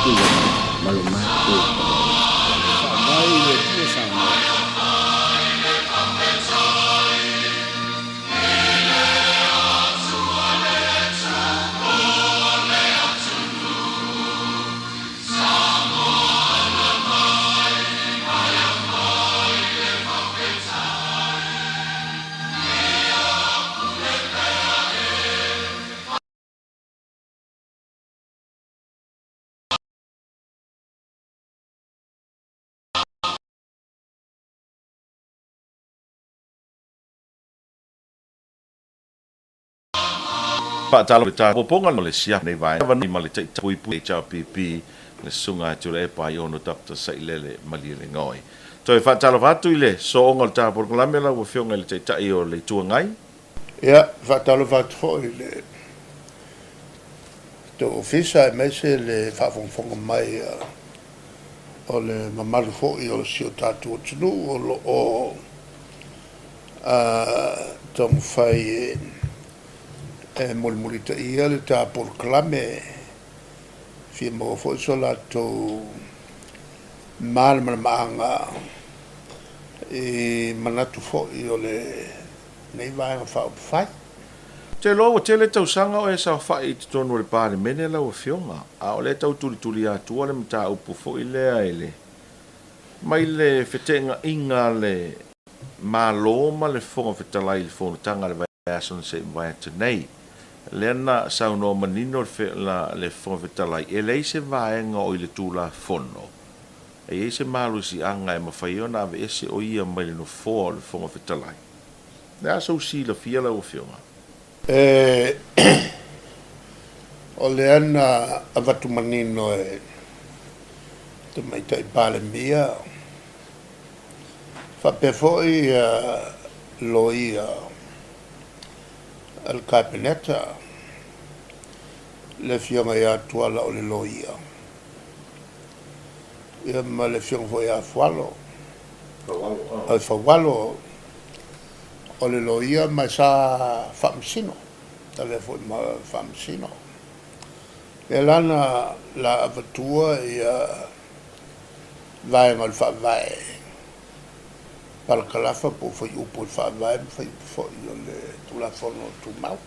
kuya maluma ku mai le tu sa pa talo ta poponga no le sia nei vai va ni mali tai pui pui cha pipi le sunga tu le pa yo no tap ta sai le mali le ngoi to fa talo va tu le so ngol ta por la mela wo fionga le tai tai o le tu ngai ya fa talo va fo le to ofisa mese le fa fon mai o le mamalu fo o si o tatu tunu o tom fai molmolita ia le ta por clame fi mo fo so la to mal manga e manatu fo o le nei vai fa fai te lo te le tau sanga o e sa fa i tonu le pa le mene la o fionga a o le tau tuli atu le mta upu fo ile ele mai le fetenga inga le maloma le fonga fetalai le fonga tanga le vai ason se vai nei Lena sauno manino la le fonvetala e lei se vaenga o le tula fono e se malu si anga e mafaiona ave ese o ia mai no fo le fonvetala na so si la fiela o fiona o le ana avatu manino e te mai tai pale mia fa pe foi loia al capinetta le fianga ya tuala o le loia ia ma le fianga foi a fualo al fawalo o le loia ma sa famsino tale foi ma famsino e lana la avatua ia vai mal fa vai para calafa po foi o por fa vai foi le tu la fono tu mau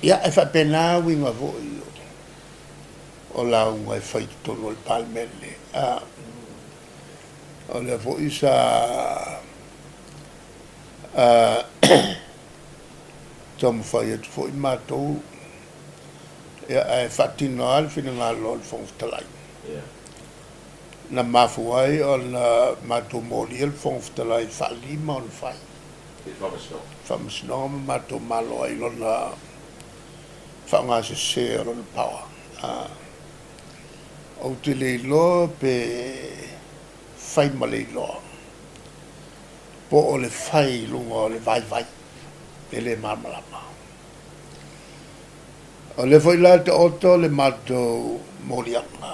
ia e fa pena winga vo o la un e fai to no palmelle o le vo isa tom fai tu foi mato ia e fatino al fino al fon talai na mafuai o na mato moli el fonftalai falima on fai famsno mato malo ai lona fanga se ser on power o tele lo pe fai male lo po o le fai lungo le vai ele marmalama o le foi la to le mato molianga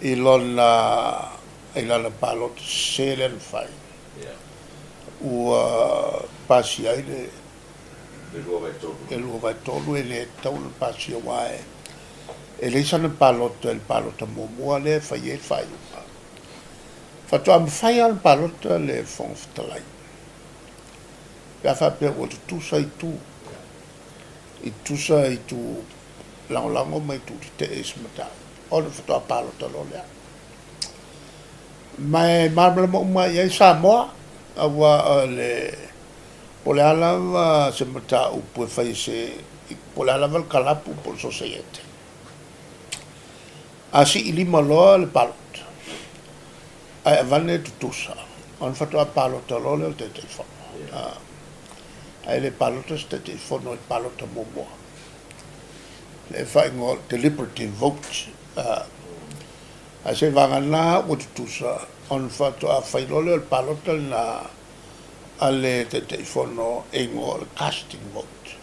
ilona palot selen fai ua pasi ai le lua vai tolu e le tau le pasi wae e le sana palot momua le fai e fai fatua am fai al palot le fonftalai pe fa pe o tusa i tu lango mai tu te esmata o le fatua palot lo le mai marble mo mai ai Samoa awa le o le ala se mata u po fai se po le ala val kalapu po societe asi ili malo le palot ai vane tutusa on fatua palot lo le te fa ai le palot te fa no palot mo le fai ngol deliberative vote a se vangana o tutusa on fatto a fai lolo il palotto na alle telefono e ngol casting vote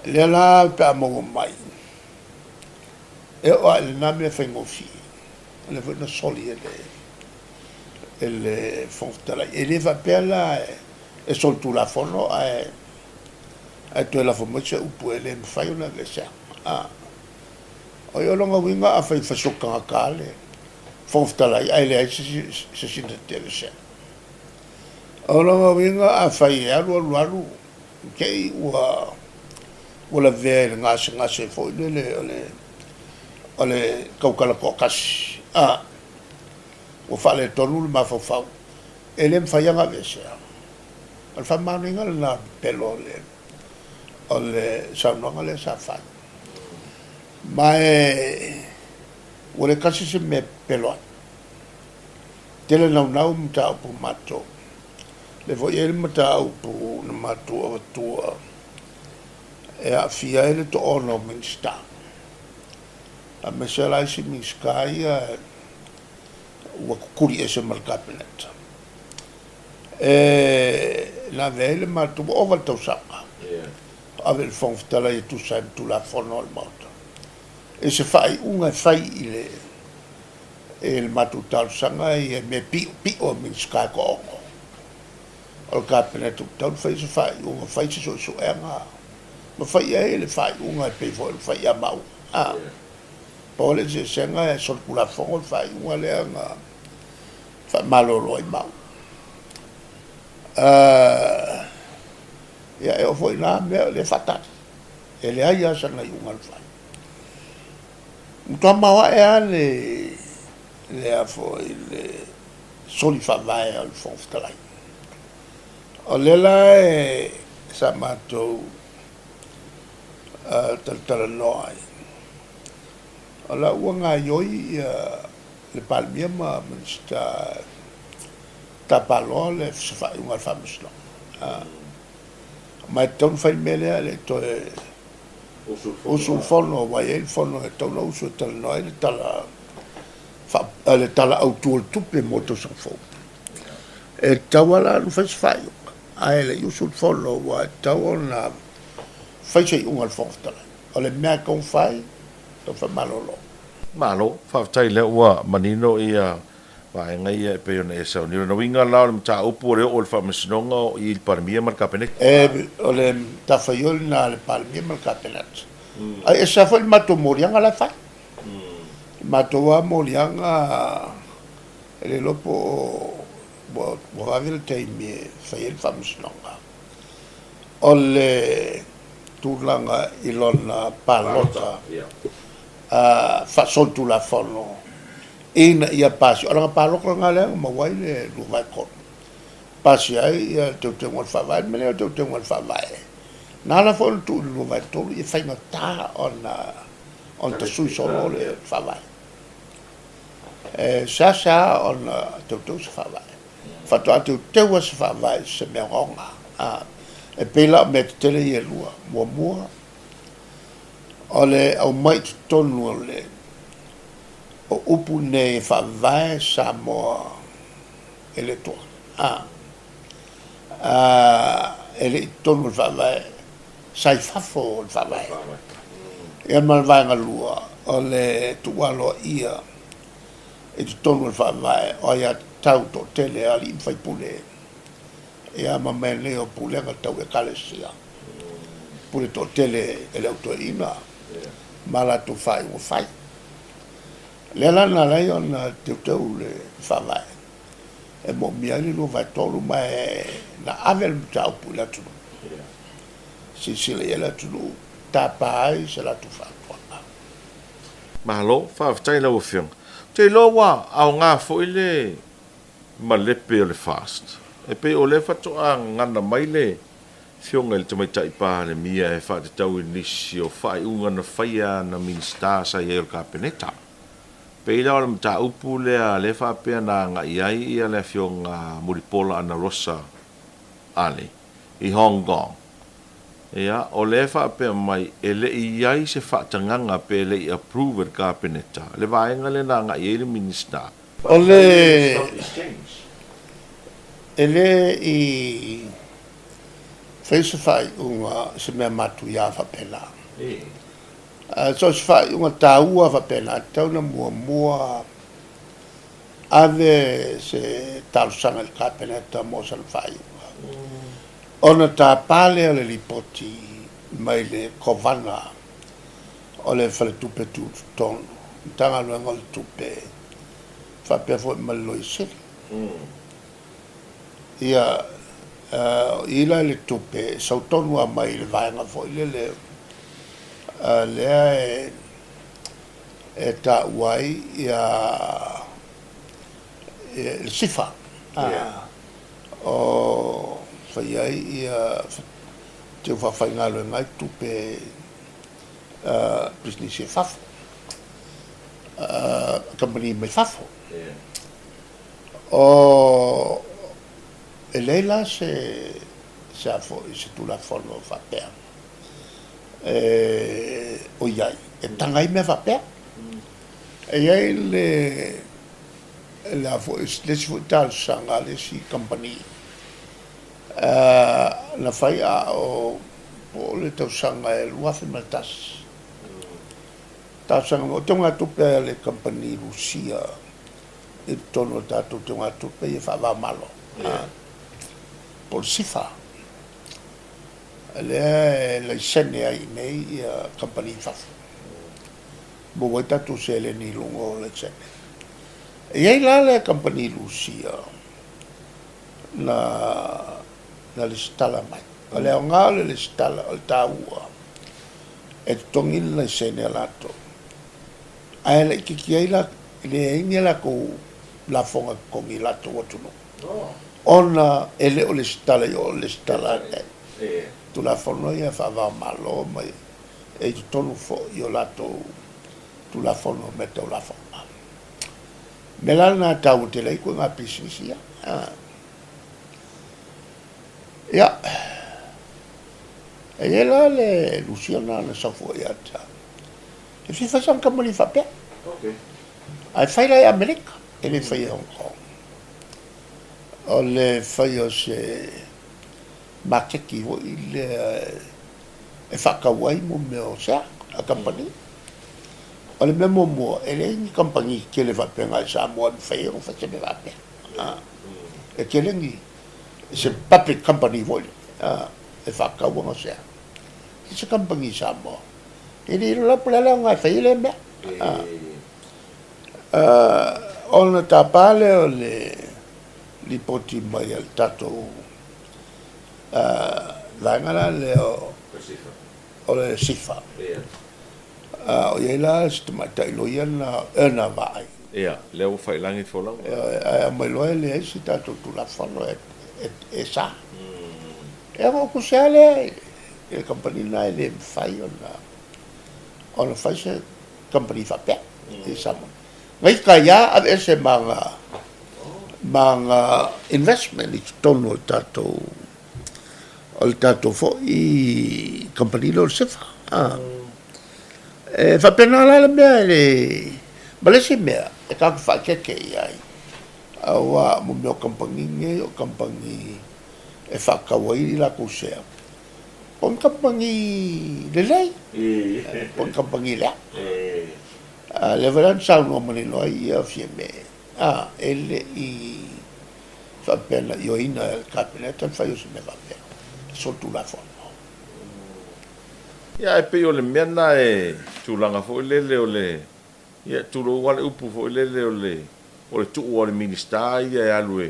le la per mo mai e o le name fai ngofi le vona soli ele fonta e le va per la e soltu la fono e tu la fomo che u può le fai una glessa o yo longa winga a fai fasoka kale foftala ai le se sinta tele se o longa winga a fai alu ke wala ver ngase fo ole kaukala ko kas o fale tonu ma fo fa elem fayanga vese al fa maninga la pelo ole sa no ngale sa fa mai ole kasi se me pelo tele nau mta pu mato le vo el mta pu na mato tu e a fia ele to ono minsta a mesela si miskaya wa kuri ese markapenet la vele mato over to saka ave il fonftala e tu sai tu la forno al moto e se fai una fai il matutal sanga e me pi o minska ko al kapenet tu tal fai se fai una fai so ma fai ele fai una pe fo fai a mau pole se senga sol kula fo fai una le nga fa malo loi mau ya eu foi na me le fatat ele ai asa na una fai Mutama le a foi le soli fa vai al fonftalai o lela sa matou tal noi ala uanga yoi le palmia ma sta tapalo le fa un famuslo ma ton fa mele le to o sul forno vai il forno e to lo su tal noi le tala fa le tala auto tutte moto so fo e tawala lu fa fai ai le sul forno wa tawona fai sei un alfonso o le mea con fai to fa malo fa tai le wa manino ia va ngai e pe ona esa ni no winga la o ta upu le o fa mesnonga il parmia marca pene o le ta faiol na le parmia marca pene ai esa foi mato morianga la fa mato wa morianga le lopo bo avil te mi fai il fa mesnonga o le tulanga ilona palota fa soltu la fono in ia pasi ora paloko ngale ma wai le lu vai ko pasi ai te ngol fa vai me le te ngol fa vai na la fon tu lu vai to i fai no ta on te sui solo le fa vai sa on te fa vai fa to te was fa vai se me ronga e pela me tele ye lua mo ole au mai tonu le o upu ne fa vai sa mo ele to ele tonu fa vai sai fa fo fa vai e mal vai nga lua ole tu walo ia e tonu fa vai o ya tau to tele ali fai pule e a mamma leo pulenga tau e kalesia pule to tele ele autoina mala tu fai o fai le la na la yo na te le fa vai e mo mi ali lo vai tolu ma na avel tau pula tu si le la tu ta pai se la tu fa malo fa tai lo fiong te lo wa au nga fo ile ma le pe le fast e pe o le fatu a ngana mai le fionga le tamai tai pa le mia e fa te tau nisi o fai unga na faia na minsta sa ye o kapeneta pe ila o mta upu le fa pe na nga iai ia le fionga muripola ana rosa ale i Hong Kong ia o le fa pe mai ele iai se fa tanganga pe le approve kapeneta le vaenga le na nga iai le minsta ole ele i fez fai se me matu ia fa pela so se fai unha taua fa pela tau na mua ave se tal sana il capenetta mo se fai ona ta pale le lipoti mai le kovana o le fale tupe tu tonu tanga luenga le tupe whapea fo malo i siri ia ila le tupe sau tonu a mai le vaenga fo ile lea e ta uai ia le sifa o whaiai ia te whawhainga luenga i tupe business e fafo company mai fafo o e leila se afo se tula fono whapea o iai e tangai me whapea e iai le afo le si futal sanga le si company na whai a o le tau sanga e luafi maltas tāsanga o tonga tupe le company Lucia e tono tātou tonga tupe e whawa malo por sifa le sene ai nei company fafu mo wai tātou se le ni lungo le sene e ei la le company Lucia na le stala mai le o ngā le stala o tāua e tongin le sene alato ai le kikiai la le inga la ko la fonga kongi la to watuno ona ele o le stala tu la fono ia fa va malo mai e tonu fo io la to tu la fono metto la forma melana ta utile ko nga pisisia ya e la le Luciana na sofo ia ta e fi fa san kamoli fa pe ai fai la America e le fai Hong Kong o le fai o se makeki o ile e whakawai mo me o sa a company o le memo mo e le ni company ke le vapenga sa mo an fai o fa se me vape e ke le ni se public company vol e whakawa o sa se company sa mo e le la pula nga fai le me ona tapale o le li poti mai al tato vangala le o le sifa o yela stumata ilo yana ena vai le o fai langi fo lang mai lo le si tato tu la falo e sa e o kusale e company na le fai ona fai se company fa pe e sa ngai kaya a ese mga investment i tono tato o tato fo i company lo sefa fa pena la me le balesi me e ka fa ke ai awa mo meu company nge o company e fa ka wai la ko se on company le lei on company le le veran sa no mani lo ia fieme ele i fa pena io ina il cabinet fa io se me va bene sotto la forma ia e pe o le mena e tulanga fo le o le ia tu lo wale upu fo le o le tu o le minister ia e alue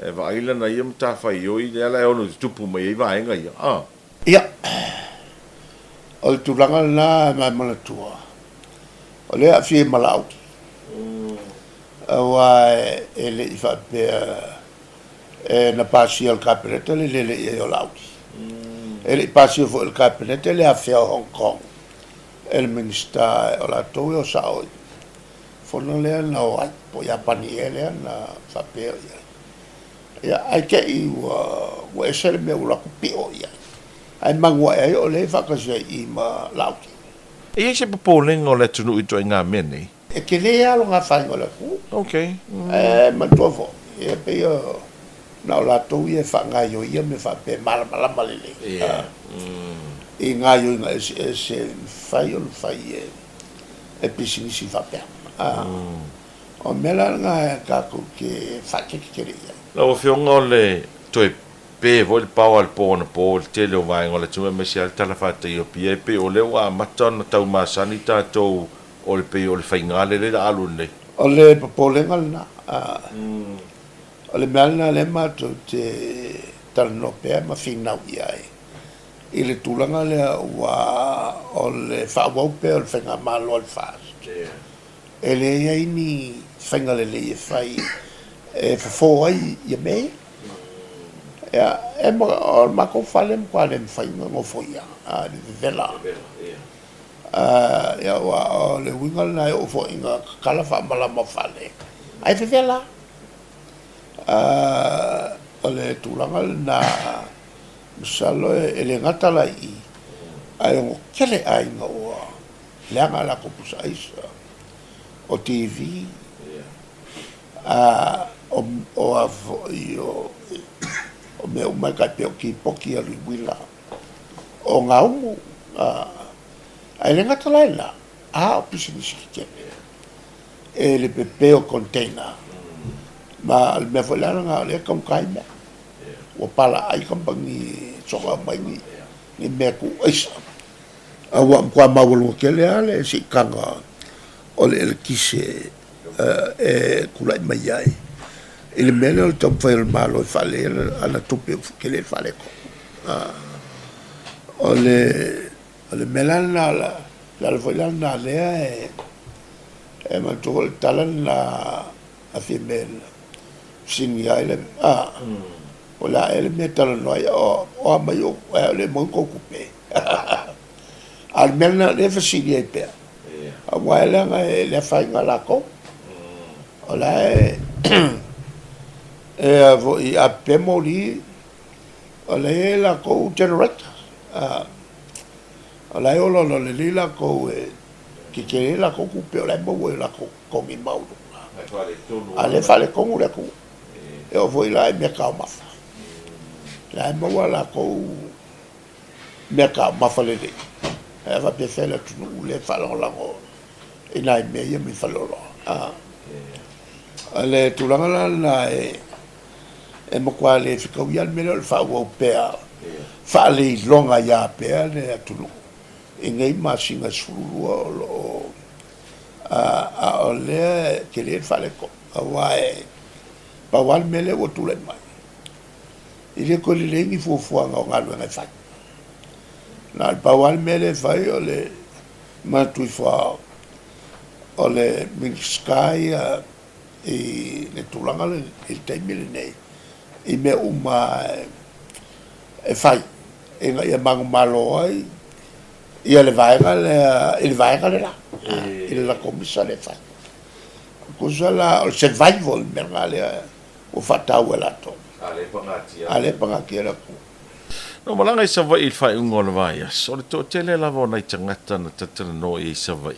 e va ila na ia mta fa io i le ala e ono tupu mai va enga ia ia o tulanga na ma tua o le a fi malau wa ele i fa pe na pasi al cabinet le e o lauti ele pasi fo il cabinet le a fe Hong Kong el minister o la to o sa o fo no le na o po ya pani ele na fa pe ya ai ke i wa esel me o la ku pe o ya ai mangwa e o le fa ka se i ma lauti e se popolengo le tunu i to nga meni e ke le alo nga fa ngola ku okay ma tovo e pe yo na la to ye fa nga yo ye me fa pe mal malele e nga yo nga se fa yo fa ye e pe si fa pe o mela nga ka ku ke fa ke ya la o fionga le to pe vo le pau al pona po le tele o vai ngola tuma me sia tala fata i o pie pe o le wa matana tau masani tatou o le pe o le faingale le alu nei. O le popolenga na. O le mealna le matou te talano pea ma finau iai. I le tulanga le wa o le whaawau pea o le whainga malo al fast. E le iai ni whainga le le e whai e whafo ai i a mei. E o mako whale mkwa le mwhainga ngofo ia. Ni vela. Ia wa o le winga na e ofo inga kala whaamala ma whale. Ai vela. O le tulanga na misalo e le ngata la i ai o kele ai nga o leanga la ko pusa isa o TV o avo o me o mai ka pe ki poki a wila o nga umu ai le ngata la o pisi miski e le pepeo container ma me volana nga le kom kai me o pala ai kampangi soka mai ni me ku isa awa kwa mawulu kele ale si kanga o le kise kulai mai ai ele mele o tom fail malo fale ala tupe kele fale ko o le melana la volana le e ma tol talan la afimel sinia ele o la ele metal no o mai o le mo ko kupe al melna le fasilia pe a wala nga le fainga la ko o la vo i a pemoli o le la ko generator o la o lo le la ko que la ko kupe o la mo la ko mi mau ale fale ko le ko e o voi la me ka ma la mo la ko me ka ma fale de e va pe fela tu le falo la go e na me ye mi falo ale tu la la e mo kwa le fika wi al mele fa wo pe fa le longa ya pe le tu e ngai ma singa sulu o le ke le fale ko wa pa wal mele o tu le mai ile ko le ngi fo nga ngalo nga fa na pa wal mele fai o le ma tu fa o le sky e le tulanga le il temile nei i me uma e fai e nga ia mang malo ai ia le vai le la il la comissa le fai cosa la il survival mergale o fatau la to ale pangati la ku no malanga i sava il fai un gol vai so le to tele la vona i tangata na tatana no i sava e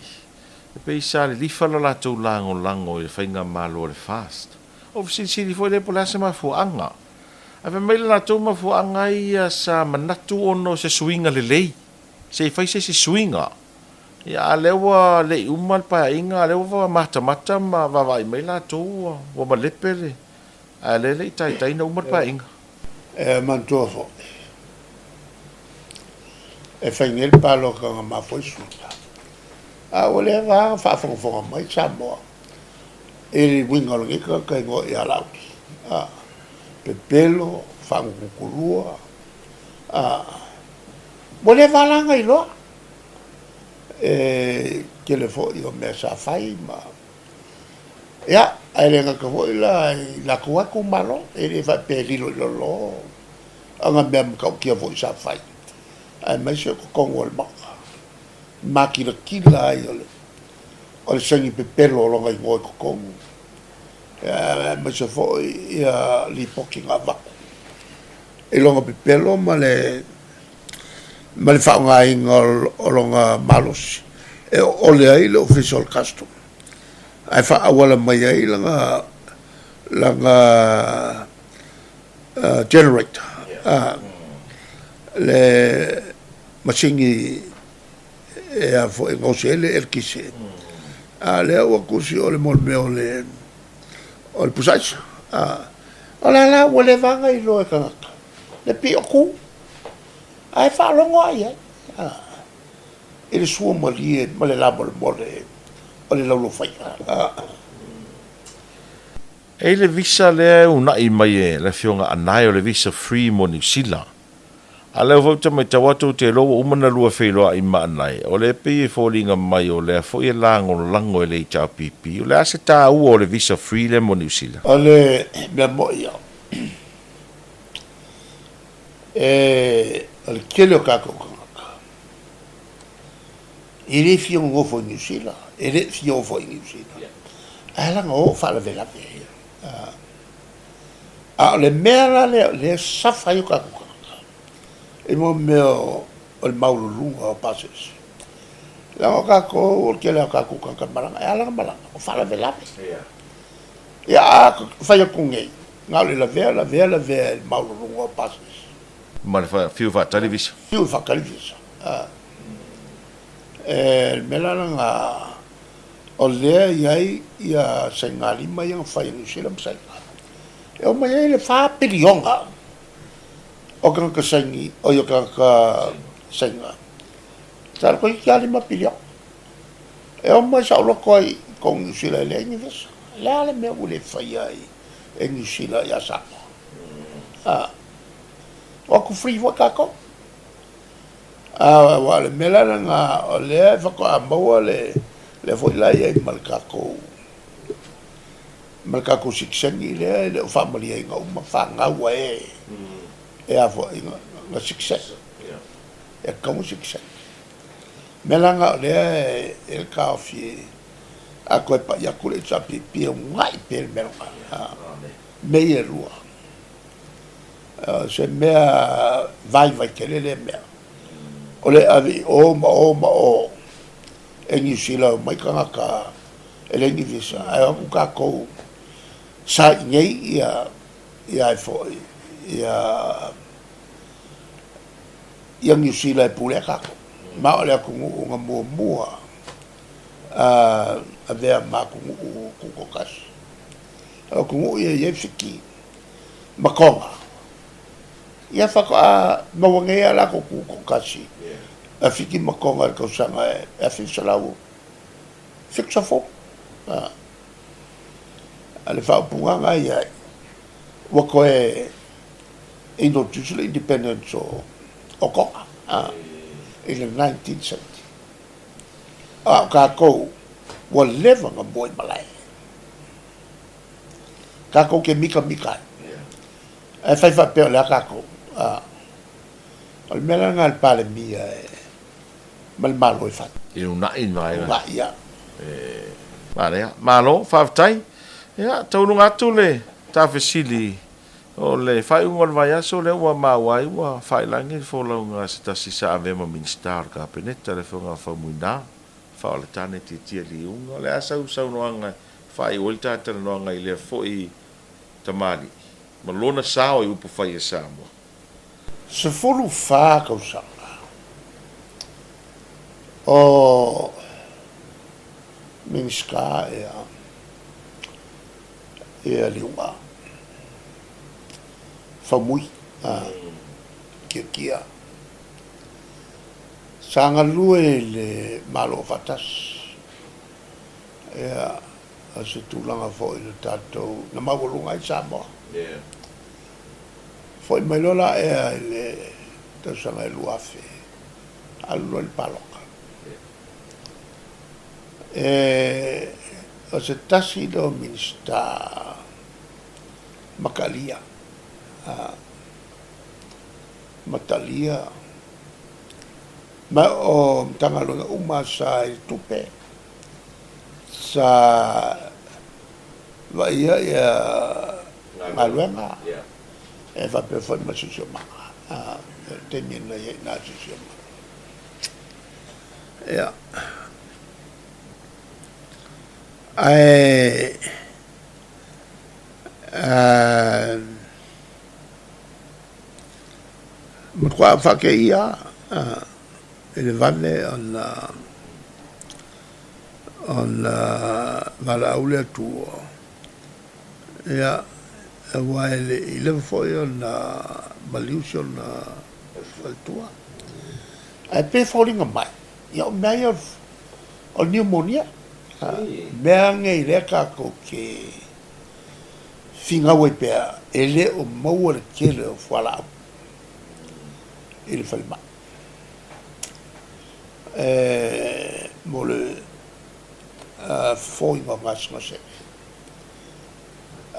pe sale li fala la to lango i fai nga malo le fast of si foi le pola se ma fu anga ave me la to ma fu anga i sa manatu ono se swinga le lei se fai se swinga ya lewa le umal pa inga lewa mata ma va vai me la to o ma le pele ale le tai no umal pa inga mantoso e fai nel palo ka ma foi suta o le va fa fo mai chamo e winga lo que go ya la pepelo fa kukurua mole va langa i lo que le fo io me sa fai ma ya ele nga ko la ko ko malo e le va pe li lo anga mem ka ki vo sa fai ai mai se ko ngol ma ki la yo o sangi pepelo lo ngai mo ko ma se fo ia li poki nga va e lo pepelo ma le fa ngai ngol o longa malos e o le ai le official custom ai fa awala mai ai langa generator le masingi e a fo ngosele el kise le o kusi o le molme o le pusais o la wale vanga i lo e kanga le pi o ku ai fa longo ai e le sua mali ma le la mo o le lo fai E le visa le una I mai e le fionga anai o le visa free mo New Zealand. A leo vauta mai tawatu te loa umana lua whailoa I ma anai. O le pe e fōlinga mai o le fo e lango lango e le I tau pipi. O le ase tā ua o le visa free le mo New Zealand. o le mea mo ia o le kele o kako kangaka I le fio ngofo New Zealand e le fio ngofo New Zealand a langa o fala vela a le mea le safa I o kako kangaka e mo meo o le maululunga o pases langa o kako o le kele o kako kangaka malanga e a langa malanga o fala vela ia fai a kungei ngau le la vea il maululunga o pases Ma le fiu whaatari visa. Fiu whakari visa. Melana o lea iai ia saingali mai ang whai New Zealand sainga. E o mai ai le wha pirionga. O kanka saingi, o yo kanka sainga. Tara koi kia lima pirionga. E o mai sa ulo koi kong New Zealand lea ingi visa. Lea le mea ule whai ai e New Zealand ia sama. O ku free wa kako wa le melana nga o le fa ko ambo le fo lai e malkako siksengi le family e nga uma fa nga wa e a fo nga siksen e como siksen melanga le el kafi a ko pa ya ku le chapi pi ngai per melanga me e rua se mea vai kele le mea o le avi o e New Zealand mai kangaka e le ni visa ai o ka ko sa ngei ia fo ia New Zealand pule ka ma o le ku nga mua a vea ma ku ko kas o ku ia fiki makonga ia whaka a mawangea la ko kasi. A whiki makonga ko sanga e whisalau. Fixa fo. A le whaupunga ngai ai. Wako e introduce the independence o Konga. In the 1970. Ka kou wa leva nga boi malai. Ka kou ke mika. E fai peo le ka kou. Al mela nga al pale mia mal malo e fat. I una I mai. Nga ia. Marea, malo, whaafitai. Ia, taurunga atu le, tawhesili. O le whai ungal vai aso le ua mawai, ua whailangi wholaunga se tasi sa avema ministar ka peneta le whunga whamuina. Whaole tane te tia li unga. Le asau saunoanga, whai olta atana noanga I le fhoi tamali. Ma lona sao I upu whai e Samoa. Se folu wha kausanga. O Minska e liunga. Whamui. Kia. Sanga lue le malo fatas. A se tūlanga fo I le tātou. Na mawalunga I Samoa. Foi mai lola e le tausanga e luafe. Alu le paloka. O se tasi do minista Makalia. Matalia. Ma o mtangalonga uma sa I tupe. Sa vaia ia ngaluenga. E fa pe foi ma sisio manga. Teni na sisio manga. Ja. Ma qua fa che ia le vanne on vala ule tuo. Ja, weil ich lebe vorher maliusi ona faitua ai pe fauliga mai ia o mea ia o pneumonia mea ngei lea kākou ke fingau ai pea e le o maua le kele o fuala'au i le falimai mo le foiga gasegase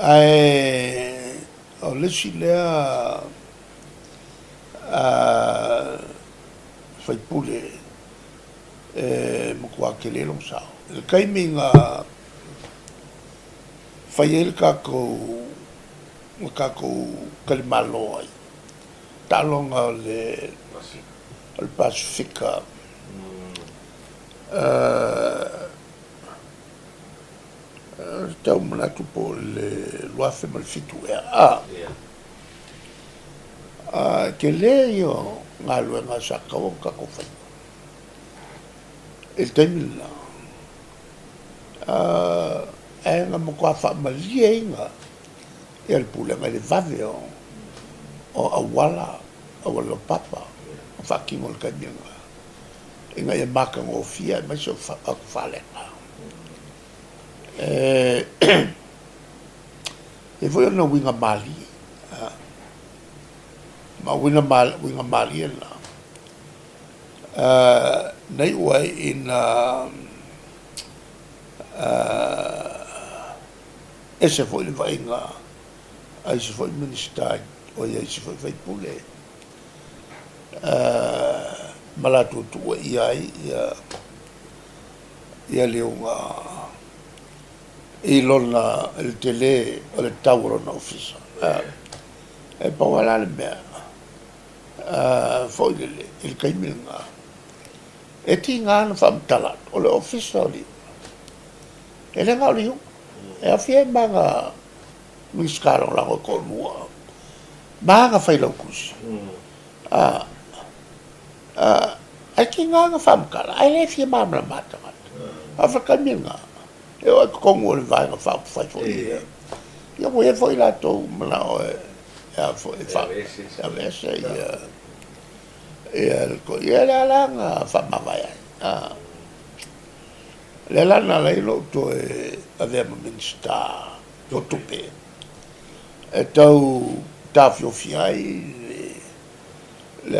ae o lesi lea faipule mo kuakele long sao le kaimiga fai ai le kākou kalimalo ai ta'aloga o le Pasifika tau manatu po le luafe ma le fitu ke lē io galuega sakau kako fai e le taimi lena aega ma kua fa'amalia iga ia le pulega i le vave o auala papa o fa'akigo le kaimiaga inga ia makagofia e maisi aku fa'alega e foi ona uiga mali ma uiga mali la nei ua ina ese foi le vainga ai se foi minister o ia se foi faipule malatu tu ia leunga i lona el tele o le tauro na ofisa e pawala le mea foi il kaimilga e tinga na famtala o le ofisa o li e le ngau liu e afia manga miskaro la ko lua manga fai lau kusi ai ki nga famkala ai le fia mamla mata afa kaimilga e o kongo le vai nga fa foi ia mo e foi la to mana o e foi fa avesse ia la nga fa mavai le la na le lo to e aveva minister to tupe e tau tafio fiai le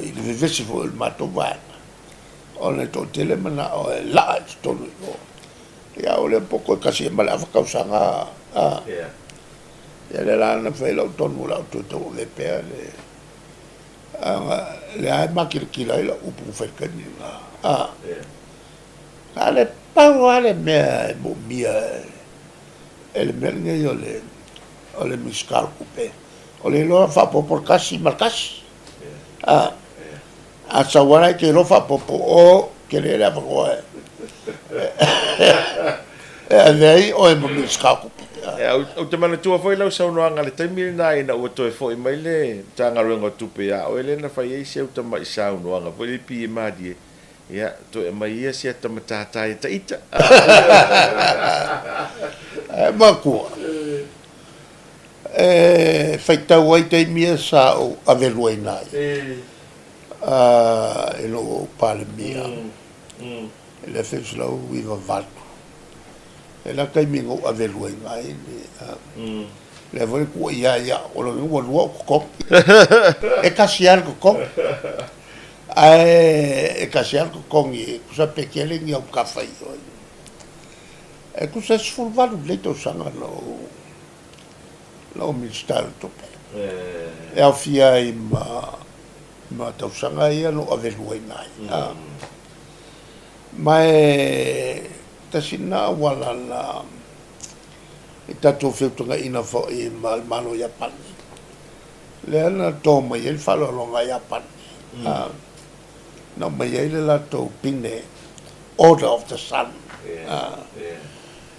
il vivesse fu il matovana on le to tele mana o la to ia o le poko kasi mala fa kausanga ia le lana fai lau tonu lau to le pea le ai makirikila ila upu faikani ale pau ale mea mo mia ele merge o le miskal kupe o le loa fa popor kasi markasi a sawara ke lo fa popo o ke le la po lei o e mo skaku o te mana tua foi lau saunoanga le taimi na ina ua toe foi mai le tanga runga tupe a o ele na fai ei seu ta mai saunoanga foi le pi madi ia toe mai ia sia ta matata e taita ma ku fai tau ai taimi sa o avelua nai e lo palemia le fes lau i va valtu e la taimingo avelua ngai le voi ku ia o lo lua ko e kasiar ko e kasiar ko ngi kusa pekele ngi au kafai e kusa sfulvalu le to sanga lo minister to e au fia i ma tau sanga ia no avelua ngai mai tasina wala la ita to feutunga ina fo i malmano Japan le ana to mai el falo longa Japan no mai ele la to pine order of the sun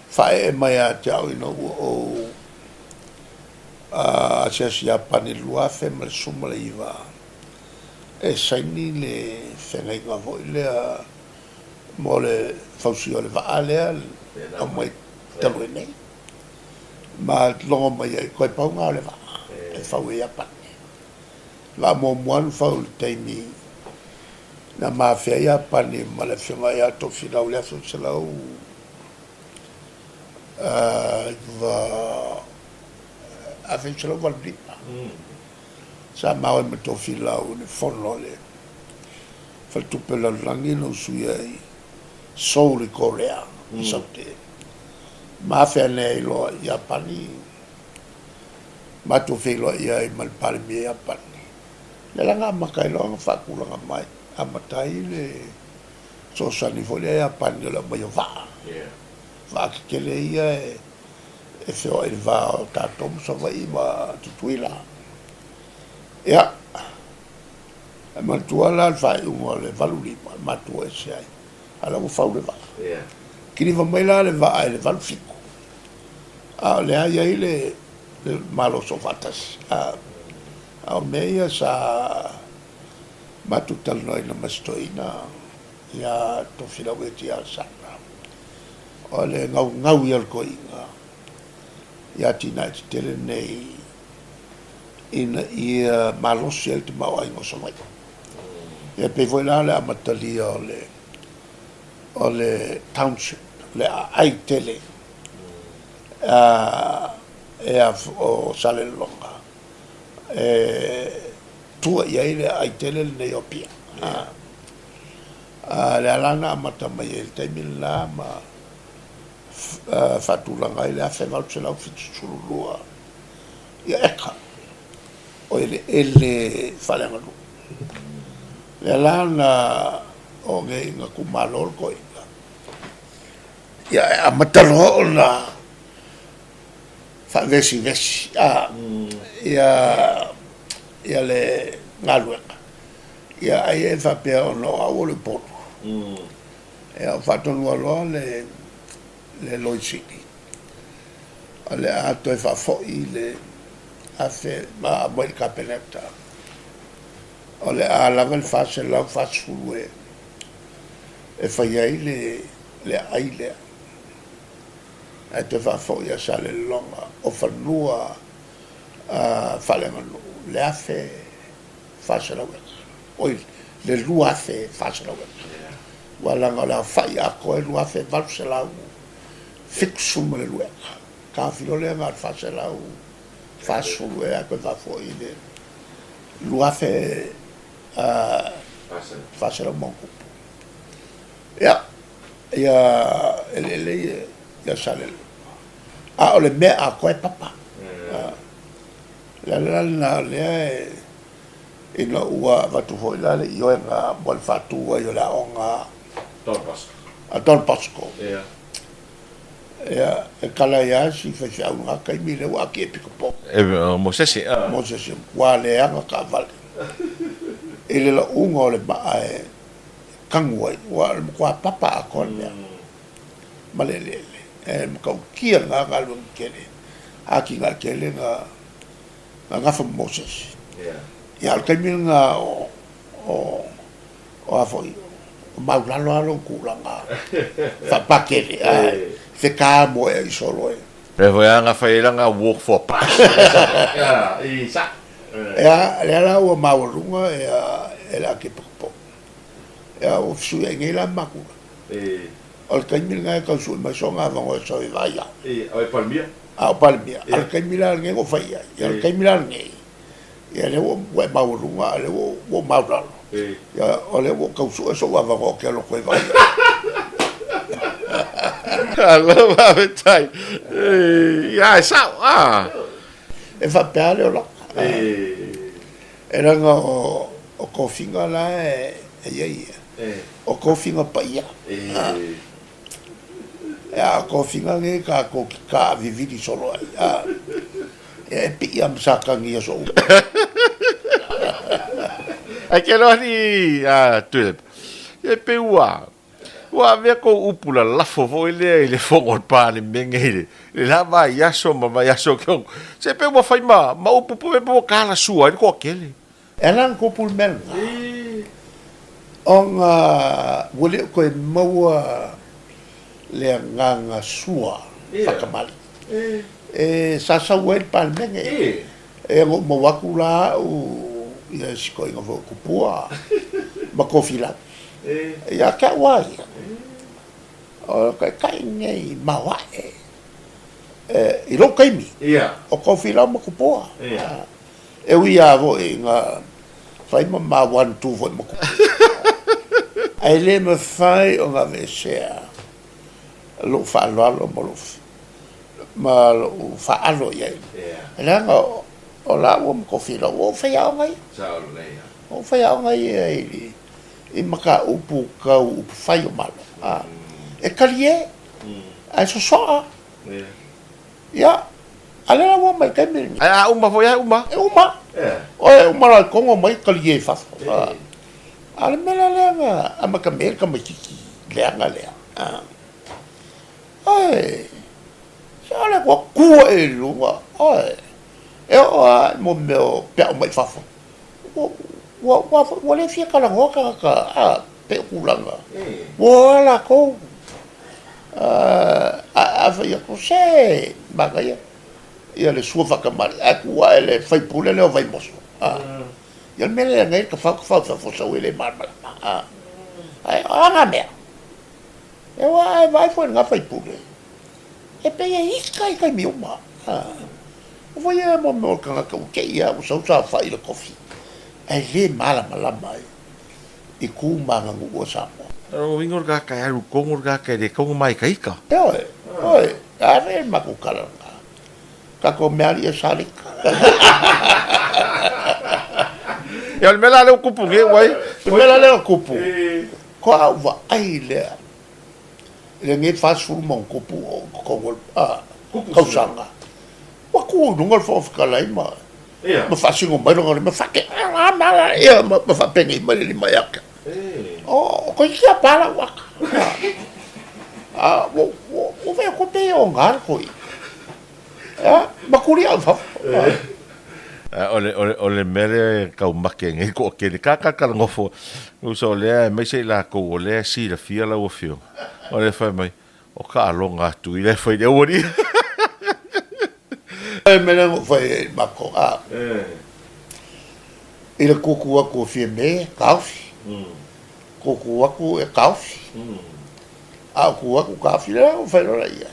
fa e mai a tau ino o a ches Japan i lua fe mal sumale iva e saini le fenga inga vo le mo le fausio le vaale o mai talo nei ma longo mai ko pa nga le va e fau ia pa la mo moan faul taimi na mafia ia pani mala fionga ia to fina o le aso selau va afen selau val blipa sa mau me to fila o le fono le fa tu pela langi no suia i soul korea sote mafia ne lo ia pani ma tu filo ia i mal palmi ia pani le langa makai lo fa kula mai amatai le so sani fole ia pani la mai va va che le ia e feo il va ta tom so vai ma tutuila ia ma tu ala fa un le valuli ma tu e sai ala mo fa le va kini va mai la le va le val fico le ia ile malo so fatas a meia sa matutal noi na mastoina ya to fila weti al sana ole ngau yal koinga ya tina tele nei in ia malo sel te mau ai mo so mai ya pe voi la la matali ole township le ai tele o sale longa tua ia ile ai tele ne opia le alana mata mai el temil la ma fatulanga ile afe mal se la fitsulua ia eka o ele fale ngalo le alana o nge kumalo ko ia amatalo na fa vesi ia le ngalueka ia ai fa pe no au le poto ia fa tonu lo le Lloyd City ale ato e fa fo ile afe ma mo il capeletta ole ala vel fa se la fa sulue e fa ile le aile e te fa fo ia sale longa o fa lua fa le manu le afe fa se la o le lua afe fa se la wala ngala fa ia ko e lua afe va se la fixum le lua ka filo le ma fa se la fa su lua ko va fo ile lua afe fa se la monku ya ele ya sale ole me a ko e papa la le ina ua vatu foi la le yo nga bol fatu yo la onga tol pasco ya e kala ya si fa fa una kai mi le wa ke piko po Moses wa le anga ka val ele la unga le ba kangwai wa kwa papa a ko le malele ka kia nga galu kele aki nga kele nga fa Moses ya al kamil nga o afoi ma la lo ku la nga fa pakele fe ka mo e solo pe voi nga fa ila nga walk for pass ya isa ya la o ma lunga e la ke po ya o su e ngela maku al kamil nga ka su ma so nga va so va ya ai palmia al kamil nga go fa ya al kamil nga ya le wo maulunga le wo maulalo ya ole wo kausu eso wa va ko lo ko va allo va vetai ya sa e fa peale la era nga o kofinga la o kofinga pa ya ya kofinga nge ka vividi solo e piam sakangi so aquela ali tulip e pe wa ve ko upula la fo ile fongo pa le mengele le la va ya so ko se pe mo fai ma upu pe mo kala sua ko kele elan ko pul mel on wole ko mo le nganga sua fakamali sa wel pal menge mo wakula ia siko inga vo kupua ma kofila ia ka wai o kai nei mawa i lo kaimi o kofila ma kupua e uia vo inga fai ma one two vo ma kupua ai le me fai o nga vesea lo fa lo ma lo fa alo ia la nga o la o mo kofila o fai au ngai o fai au ngai i maka upu ka upu fai o malo e kalie ai so ya ale la wo mai kai mi uma foi uma uma la kongo mai kalie fa ale mela lenga a maka me ka kiki lenga le ai sale ko ku e lunga ai e o mo me pe mai fa wa le fia kala ngoka ka pe kulanga wala ko a fa ya ko se bagaya ia le sua fa kamar a ku wa le fai pule le o vai moso ia me le ngai ka fa so ele marmala ai anga me e wa vai foi nga fai pule e pe e iskai kai mi uma foi e mo mo ka ke ia o so sa fa ile kofi e le mala mai i ku manga ngu sa o ingor ga ka ru kongor ga ka de kong mai kai ka oi a ver ma ku kala ka ko me ali sali e al mela le kupu ge wai mela le kupu ko va ai le ngi fa sul mon kupu ko ko sanga wa ku nungal fo kala ma ma fa singo mai no ma fa ke ma fa pengi ma le ma yak ko ia pala wa o ve ko pe o ngar ko ma kuria fa ole mere ka umake ngai ko ke ka ngofo uso le me se la ko le si la fia la o fio ole fa mai o ka longa tu ile foi de ori me le foi ma ko ile kuku ko fie me kaufi kuku aku e kaufi aku kaufi le o fa lo ia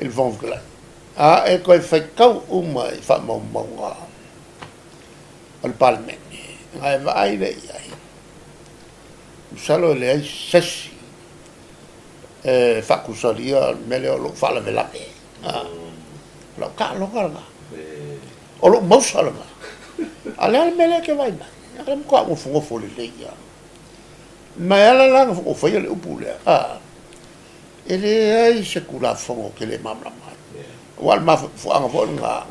il vont là e ko fa kau uma fa mo al palme ai vai le ai salo le sessi fa kusalia mele lo fa la vela lo ka lo garga o lo mo sala ale mele ke vai ale ko mo fo le ia ma ala la o fa le upule ele ai se kula fo ke le mamla wal ma fo anga fo nga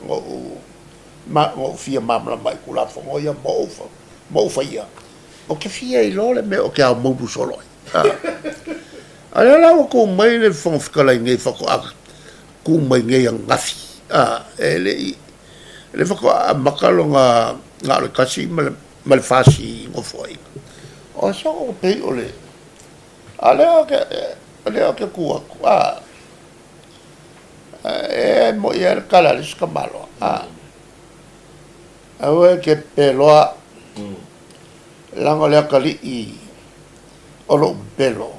ma o fia mamla mai kula fo ia mo fa ia o ke fia i lole me o ke a mo bu solo ala la ko mai le fo kala ngai fa ko ku mai ngai ngafi ele fa ko makalo nga le kasi mal fasi ngo foi o so pe ole ale o ke ku mo ia kala le skamalo awe ke peloa lango le kali i o lo pelo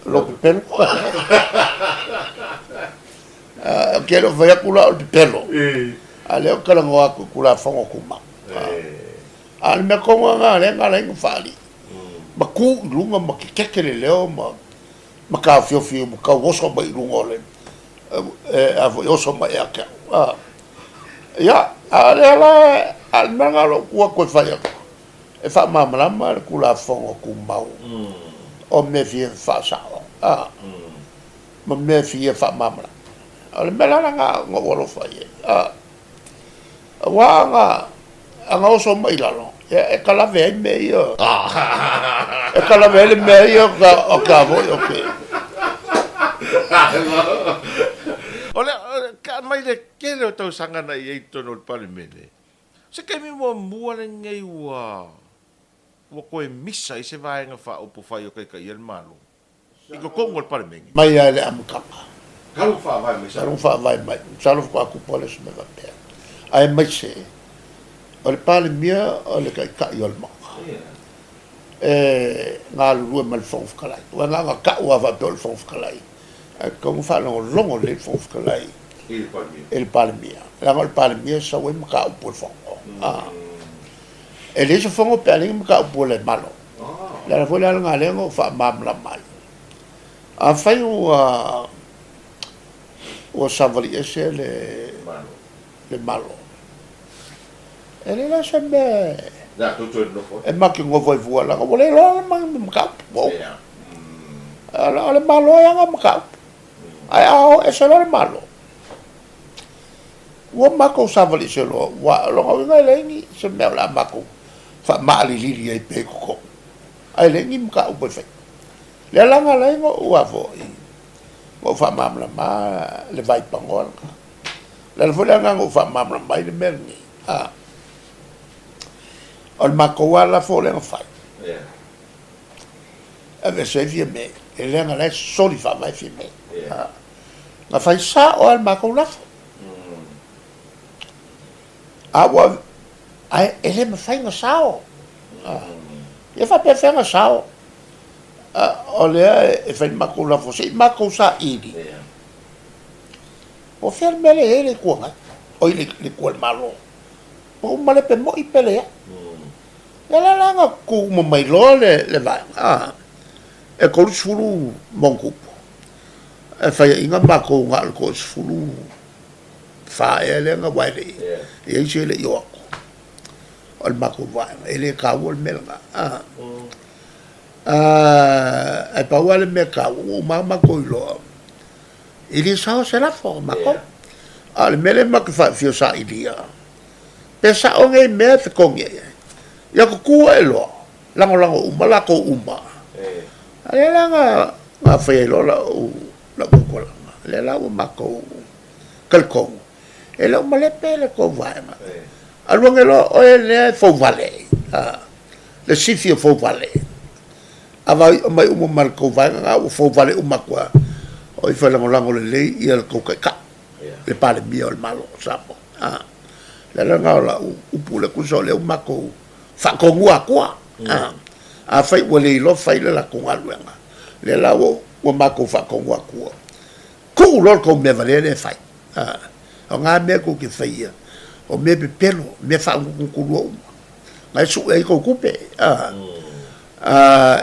lo pelo ke lo vai kula o pelo ale o kala ngoa kula fongo kuma al me ko nga le fali ma ku lunga ma ke le leo ma ka fio ma ka woso ba lunga le a vo yoso ma ya ka ya ale al me nga lo ku ko fa ya e fa ma ku la fongo ku mau o me fi fa sa ma me fi fa ma al me la nga ngo fa ya wa nga anga oso mai lalo e kala ve me yo e kala ve me yo ka vo okay ole ka mai le ke le to sanga na i to no parlemene se ke mi mo le ngai wa ko e missa i se vai nga fa o po fa yo kai kai el malo i ko ngol parlemene mai ale am kapa kalu fa vai mai salu fa vai mai salu ko aku poles me va pe ai mai se o le pale mia o le kai ka yo ma nga lu mal fonf kalai wa nga ka wa va dol fonf kalai como fa no longo le fonf kalai il pale mia la ngol pale mia sa we ka u por fon e le so fongo pele ka u por le malo la foi la nga le ngo fa mam la mal a fai o savali ese le malo e le la sembe da tutto il dopo e ma che ngo voi vuola ngo le lo ma ka bo ala le malo ya nga ka ai ao e se lo le malo wo ma ko savali se lo wa lo nga le ni se me la ma ko fa mali li ai pe ko ai le ni ka u pe fe le la nga le ngo wa vo mo fa mam la ma le vai pangol le fo le nga ngo fa mam la mai le merni al ma ko wala fo le fa ave se vie me e le nga le soli fa mai fi me nga fa sa o al ma ko la wa ai ele me fa nga sao e fa pe fa nga sao o le e fa ma ko la fo si ma ko sa ili o fer mele ele ko nga o ile le ko malo o male pe mo i pele la nga ku mo mai lo le va e ko sulu monku e fa inga ma ko nga ko sulu fa ele nga wa le e che le yo al ma ko va ele ka wol mel nga e pa wale me ka o ma ko lo ele sa se la forma ko al mele ma ko fa fio sa idia pesa o ngai me fe ko nge ya ko ku elo lango umala ko umba ale langa nga fe lo la ko le la o ma ko kalko ele o male pele ko va ma alwa ngelo o ele fo vale le sifio fo vale ava mai o mal ko va nga o fo vale o makwa o i fa lango le i el ko ka le pale mio il malo sapo la nga la u pule ku so le o mako fa ko ngua kwa a fai wale lo fai la ko alwenga le la o mako fa ko ngua kwa ku lo ko me vale le fai o nga me ko ki fai o me pe pelo me fa ku lo ngai su e ko kupe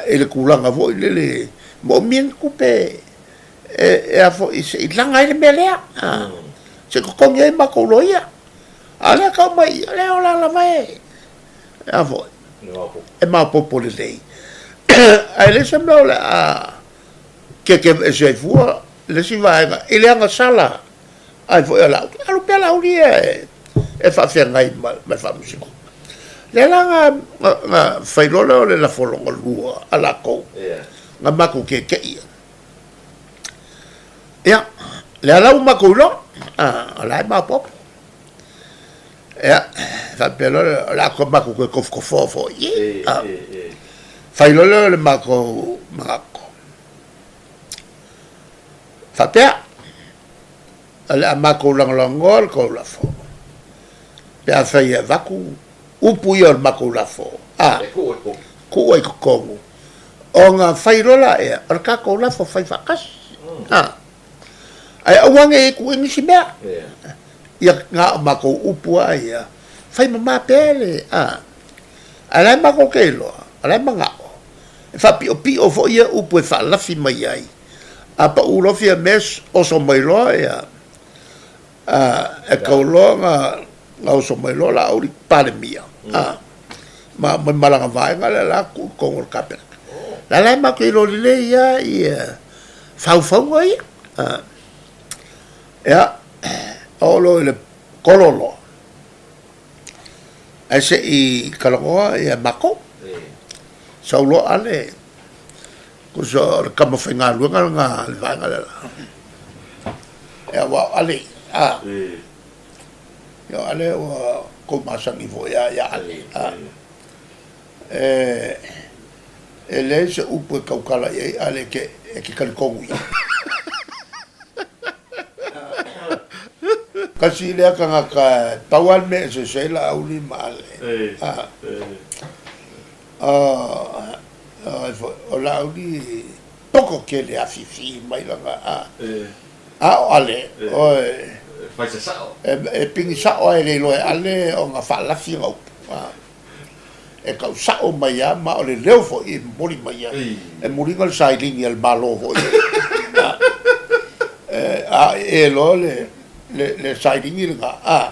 ele kulanga vo le mo mien kupe e a fo i langa ile melea se ko ngai ma ko loia ala ka mai le ola la vai a fo e ma popo le lei ai le sembra che se fu le si vai ile anga sala ai fo ala alu pela uli e fa fer ngai ma fa musico le la nga fai lo le la folongo lua ala ko nga mako ke ya le ala mako lo ala ma pop ya fa pelo la ko mako ko fo fai lo le mako fa pe ala mako langol ko la fo pe fai vaku upu yo mako la fo ku ai ko kongo o nga fai rola e ar ka ko la fo fai fakas ai awange ku ni sibea ya nga mako upu ai fai mama pele ala mako kelo ala manga fa pi o fo ye upu fa la fi mai ai apa ulo fi mes o so mai lo ya e ko lo nga so mai lo la o di pale mia ma malanga vai nga la ku ko ngor kapel la ma ke lo le ya fa ngai ya o lo le kololo ese i kalongoa ya mako so lo ale ko so kama fenga lu nga le vai nga la ya wa ale yo ale o ko masangi vo ya ale ele se upo kaukala ye ale ke kasi le ka tawal me se la uli male o la uli toko ke le afifi mai langa ale o fai se sao e pingi sao le lo ale o nga fala fi ngau e ka sao mai ma o le leo fo i mori mai e mori ngal sailing al malo fo e lo le sailing il nga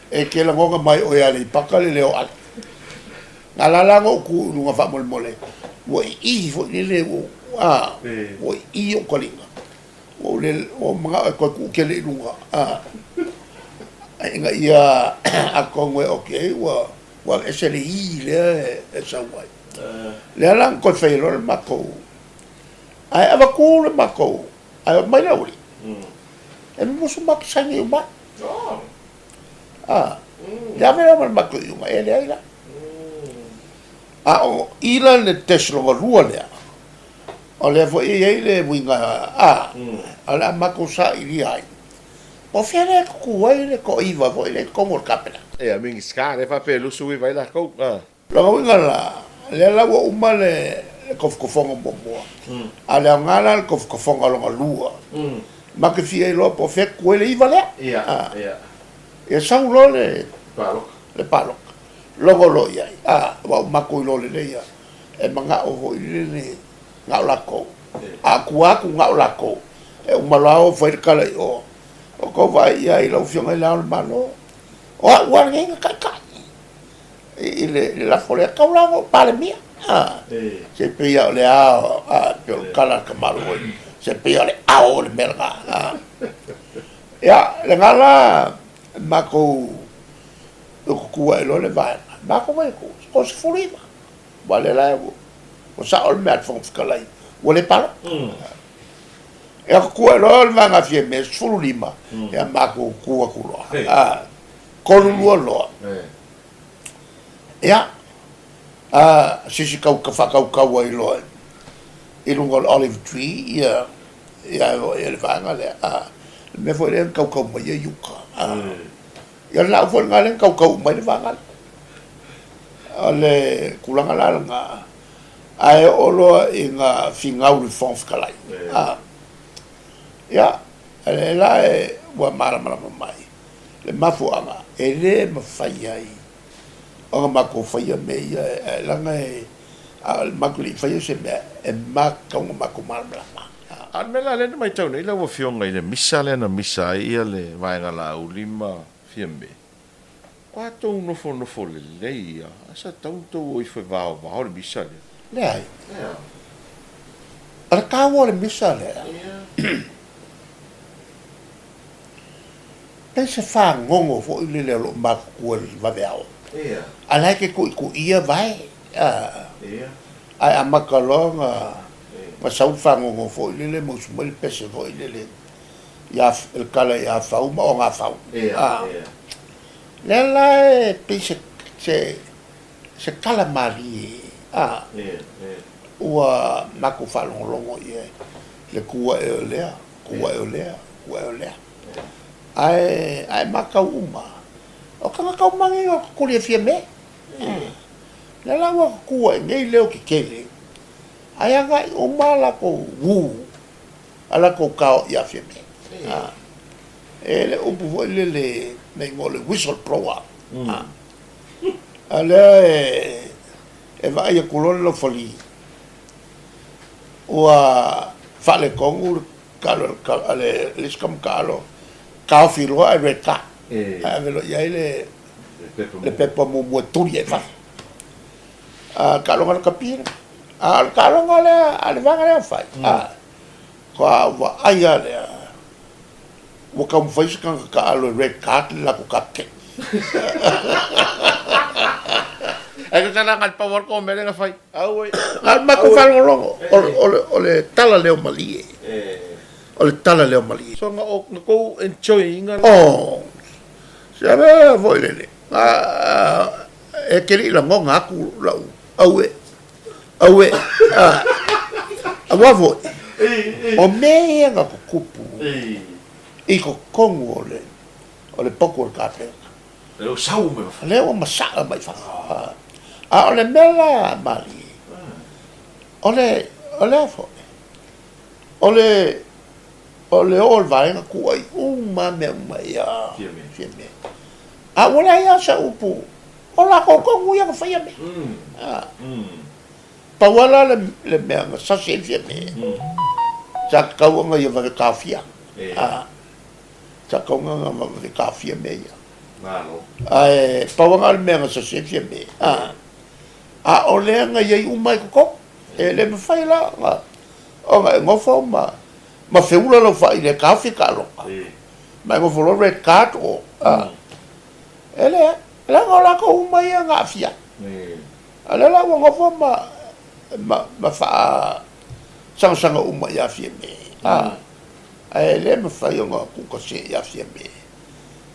e ke la ngonga mai o ya le pakale leo al ngala ngo ku nga fa mol mole wo i fo le wo wo i o kolinga o le o mga ko ku ke le lunga nga ia a kongwe okay wa ese le i le esa wai le ala ko fe lo mako ai ava ku le mako ai mai la uri e mo so mak sangi ma ya me la mako yu ma ele ai la o ila le teslo rua le o le fo i le winga ala mako sa i ai o fiare ku ai le ko iva vo le como capela e a mingi ska le fa pe lu sui vai la ko lo winga le la wo uma le kof kofonga bombo ala ngala kof kofonga lo lua ma ke fie lo po fe ku le iva le e sa lo le palo logo lo ia wa mako lo le ia e manga o vo le ngau lako aku ngau lako e uma lao foi kala o ko vai ai lo fiona la malo o wa ngai ka ile la folia ka la para mia se pia le pero kala ka malo se pia le le merga ya le ngala mako ku ai lo le vai mako vai ko se fulima vale la o sa ol met fon skalai o le palo e ku lo va nga fie me fulima e mako ku lo ko lo ya si ka fa ka wa lo e lungo olive tree ya e va nga le me foi le ka mai yuka ya la foi nga le ka mai va nga ale kulanga la nga ai olo inga fingau le fonf kalai ya ale la wa mara mai le mafu anga ele mafai ai anga mako fai me la nga al makli fai se me e mako mako mara an mela le mai tau nei la wo fionga ile misa le na misa ia le vai nga la ulima fiembe kwa tau no fo le leia asa tau o i foi va le misa le le ai ala ka wo le misa le pensa fa ngongo fo ile le lo ma ku va veao ala ke ku ia vai ai amakalonga ma sau fa ngongo fo ile le mo mo le pese fo ile le ya el kala ya fa uma o nga fa le la pensa se kala mari ua maku whalongolongo ia le kua e o lea ai makau uma o kanga kau mangi o kuri e fia me le lawa kua ngei leo ki kele ai anga uma la ko wu ala ko kao ia fia me e le upu vo le me ngole whistle blower ale e vai a kulon lo foli ua fale kongu kalo ale liskam kalo ka filo a reka velo ia le pepo mo turi e fa kalo ngal kapira kalo ngal ale vanga fai ko wa ai ale wo kam fai kan ka alo red card la ko kapke ai ka kana ngal power ko mele nga fai au al ma ko fal longo ole tala leo mali ole tala leo mali so nga ko enjoy nga sabe voi le e keri la ngonga ku la awe awa voi o me nga ko kupu i ko kongo le o le poko le kape Le o sau me. le o masa mai fa a o le mela mali o le fo o le ol vai na ku ai uma me ya fieme a wala ya sa upu o la ko ko ngu ya fa ya me pa wala le me sa se fieme sa ka nga ya va ka fia sa ka nga ma ka fia me ya Ngalo. ai pa wala le me sa se fieme a o le nga ya uma ko e le me fa la o nga ngofo ma feula lo fa ile kafi ka lo ma ngofo lo red card o ele la ngola ko uma ia nga fia ala la ngofo ma fa sang uma ia fia me ele me fa yo nga ku ko se ia fia me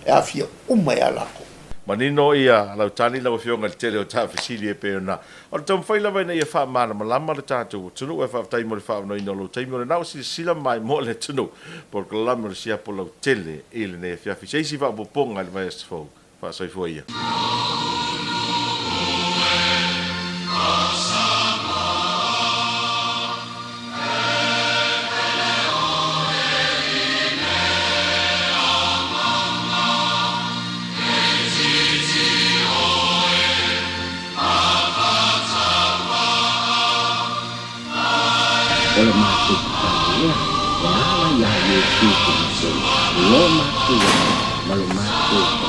ia fia uma ia la ko Manino ia lau tani lau fionga tele o ta fasili e pe ona. O tam faila vai na ia fa mana malama le tatu. Tunu e fa tai mo le fa no ino lo tai mo le nau si sila mai mo le tunu. Por que la mo sia po lau tele ele ne fia fi si va ponga le vai fo. Fa sai fo ia. Oleh masuk kalian, ya, ya, Yesus, lo masuk, malu masuk.